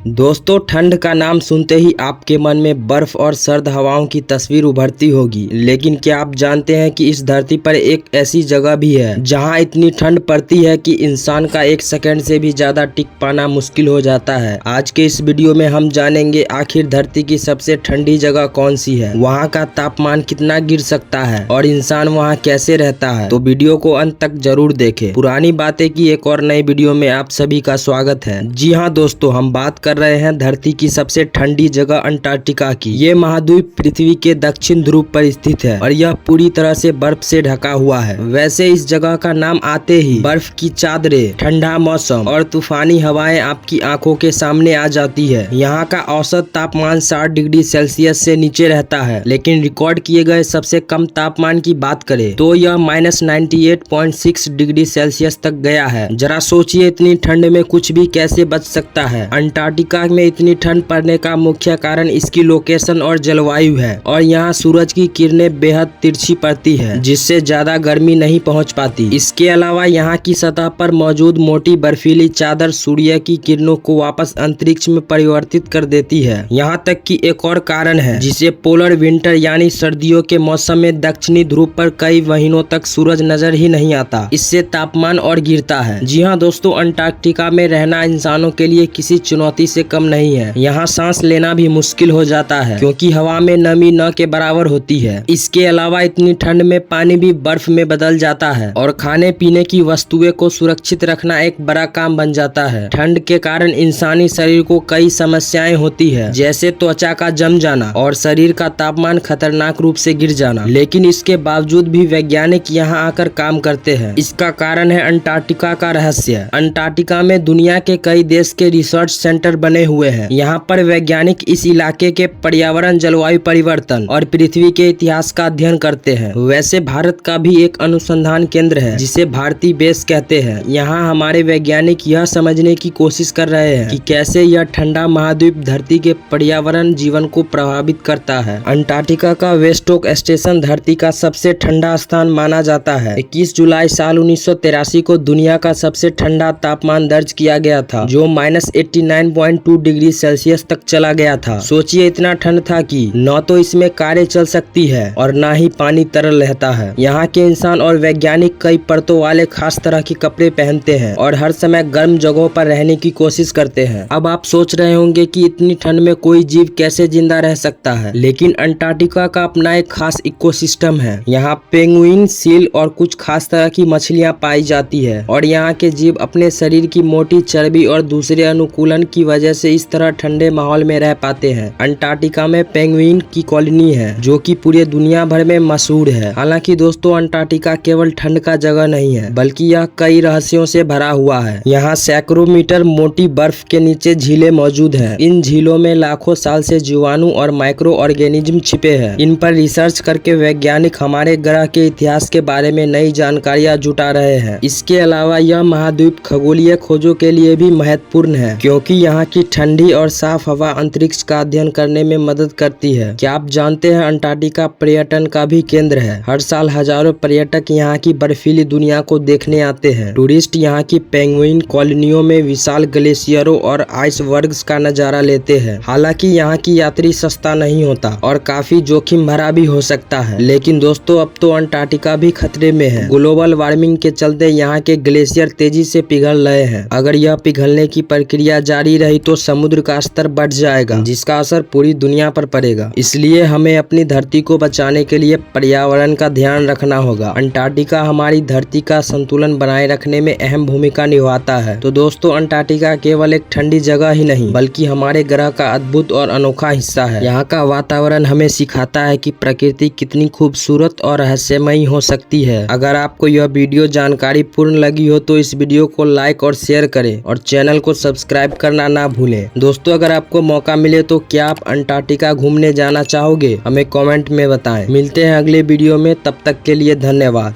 दोस्तों, ठंड का नाम सुनते ही आपके मन में बर्फ और सर्द हवाओं की तस्वीर उभरती होगी। लेकिन क्या आप जानते हैं कि इस धरती पर एक ऐसी जगह भी है जहां इतनी ठंड पड़ती है कि इंसान का एक सेकंड से भी ज्यादा टिक पाना मुश्किल हो जाता है। आज के इस वीडियो में हम जानेंगे आखिर धरती की सबसे ठंडी जगह कौन सी है, वहाँ का तापमान कितना गिर सकता है और इंसान वहाँ कैसे रहता है। तो वीडियो को अंत तक जरूर देखें। पुरानी बातें की एक और नई वीडियो में आप सभी का स्वागत है। जी हाँ दोस्तों, हम बात कर रहे हैं धरती की सबसे ठंडी जगह अंटार्कटिका की। ये महाद्वीप पृथ्वी के दक्षिण ध्रुव पर स्थित है और यह पूरी तरह से बर्फ से ढका हुआ है। वैसे इस जगह का नाम आते ही बर्फ की चादरें, ठंडा मौसम और तूफानी हवाएं आपकी आंखों के सामने आ जाती है। यहाँ का औसत तापमान 60 डिग्री सेल्सियस से नीचे रहता है, लेकिन रिकॉर्ड किए गए सबसे कम तापमान की बात करें तो यह -98.6 डिग्री सेल्सियस तक गया है। जरा सोचिए, इतनी ठंड में कुछ भी कैसे बच सकता है। अंटार्कटिका में इतनी ठंड पड़ने का मुख्य कारण इसकी लोकेशन और जलवायु है और यहाँ सूरज की किरणें बेहद तिरछी पड़ती है, जिससे ज्यादा गर्मी नहीं पहुँच पाती। इसके अलावा यहाँ की सतह पर मौजूद मोटी बर्फीली चादर सूर्य की किरणों को वापस अंतरिक्ष में परिवर्तित कर देती है। यहाँ तक कि एक और कारण है जिसे पोलर विंटर यानी सर्दियों के मौसम में दक्षिणी ध्रुव पर कई महीनों तक सूरज नजर ही नहीं आता। इससे तापमान और गिरता है। जी हाँ दोस्तों, अंटार्कटिका में रहना इंसानों के लिए किसी चुनौती से कम नहीं है। यहाँ सांस लेना भी मुश्किल हो जाता है क्योंकि हवा में नमी न के बराबर होती है। इसके अलावा इतनी ठंड में पानी भी बर्फ में बदल जाता है और खाने पीने की वस्तुएं को सुरक्षित रखना एक बड़ा काम बन जाता है। ठंड के कारण इंसानी शरीर को कई समस्याएं होती है, जैसे त्वचा का जम जाना और शरीर का तापमान खतरनाक रूप से गिर जाना। लेकिन इसके बावजूद भी वैज्ञानिक यहाँ आकर काम करते हैं। इसका कारण है अंटार्कटिका का रहस्य। अंटार्कटिका में दुनिया के कई देश के रिसर्च सेंटर बने हुए हैं। यहाँ पर वैज्ञानिक इस इलाके के पर्यावरण, जलवायु परिवर्तन और पृथ्वी के इतिहास का अध्ययन करते हैं। वैसे भारत का भी एक अनुसंधान केंद्र है जिसे भारती बेस कहते हैं। यहाँ हमारे वैज्ञानिक यह समझने की कोशिश कर रहे हैं कि कैसे यह ठंडा महाद्वीप धरती के पर्यावरण जीवन को प्रभावित करता है। अंटार्कटिका का वेस्टोक स्टेशन धरती का सबसे ठंडा स्थान माना जाता है। 21 जुलाई साल 1983 को दुनिया का सबसे ठंडा तापमान दर्ज किया गया था, जो -89.2 डिग्री सेल्सियस तक चला गया था। सोचिए, इतना ठंड था कि न तो इसमें कारें चल सकती है और न ही पानी तरल रहता है। यहाँ के इंसान और वैज्ञानिक कई परतों वाले खास तरह के कपड़े पहनते हैं और हर समय गर्म जगहों पर रहने की कोशिश करते हैं। अब आप सोच रहे होंगे कि इतनी ठंड में कोई जीव कैसे जिंदा रह सकता है, लेकिन अंटार्कटिका का अपना एक खास इकोसिस्टम है। यहाँ पेंगुइन, सील और कुछ खास तरह की मछलियाँ पाई जाती है और यहाँ के जीव अपने शरीर की मोटी चर्बी और दूसरे अनुकूलन की वजह से इस तरह ठंडे माहौल में रह पाते हैं। अंटार्कटिका में पेंगुइन की कॉलोनी है जो कि पूरे दुनिया भर में मशहूर है। हालांकि दोस्तों, अंटार्कटिका केवल ठंड का जगह नहीं है, बल्कि यह कई रहस्यों से भरा हुआ है। यहाँ सैकड़ों मीटर मोटी बर्फ के नीचे झीलें मौजूद हैं। इन झीलों में लाखों साल से जीवाणु और माइक्रो ऑर्गेनिज्म छिपे हैं। इन पर रिसर्च करके वैज्ञानिक हमारे ग्रह के इतिहास के बारे में नई जानकारियाँ जुटा रहे हैं। इसके अलावा यह महाद्वीप खगोलीय खोजों के लिए भी महत्वपूर्ण है, क्योंकि यहाँ की ठंडी और साफ हवा अंतरिक्ष का अध्ययन करने में मदद करती है। क्या आप जानते हैं अंटार्कटिका पर्यटन का भी केंद्र है। हर साल हजारों पर्यटक यहाँ की बर्फीली दुनिया को देखने आते हैं। टूरिस्ट यहाँ की पेंगुइन कॉलोनियों में विशाल ग्लेशियरों और आइसबर्ग्स का नजारा लेते हैं। हालांकि यहाँ की यात्री सस्ता नहीं होता और काफी जोखिम भरा भी हो सकता है। लेकिन दोस्तों, अब तो अंटार्कटिका भी खतरे में है। ग्लोबल वार्मिंग के चलते यहाँ के ग्लेशियर तेजी से पिघल रहे हैं। अगर यह पिघलने की प्रक्रिया जारी रही तो समुद्र का स्तर बढ़ जाएगा, जिसका असर पूरी दुनिया पर पड़ेगा। इसलिए हमें अपनी धरती को बचाने के लिए पर्यावरण का ध्यान रखना होगा। अंटार्कटिका हमारी धरती का संतुलन बनाए रखने में अहम भूमिका निभाता है। तो दोस्तों, अंटार्कटिका केवल एक ठंडी जगह ही नहीं, बल्कि हमारे ग्रह का अद्भुत और अनोखा हिस्सा है। यहाँ का वातावरण हमें सिखाता है कि प्रकृति कितनी खूबसूरत और रहस्यमयी हो सकती है। अगर आपको यह वीडियो जानकारी पूर्ण लगी हो तो इस वीडियो को लाइक और शेयर करें और चैनल को सब्सक्राइब करना ना भूलें। दोस्तों, अगर आपको मौका मिले तो क्या आप अंटार्कटिका घूमने जाना चाहोगे? हमें कमेंट में बताएं। मिलते हैं अगले वीडियो में, तब तक के लिए धन्यवाद।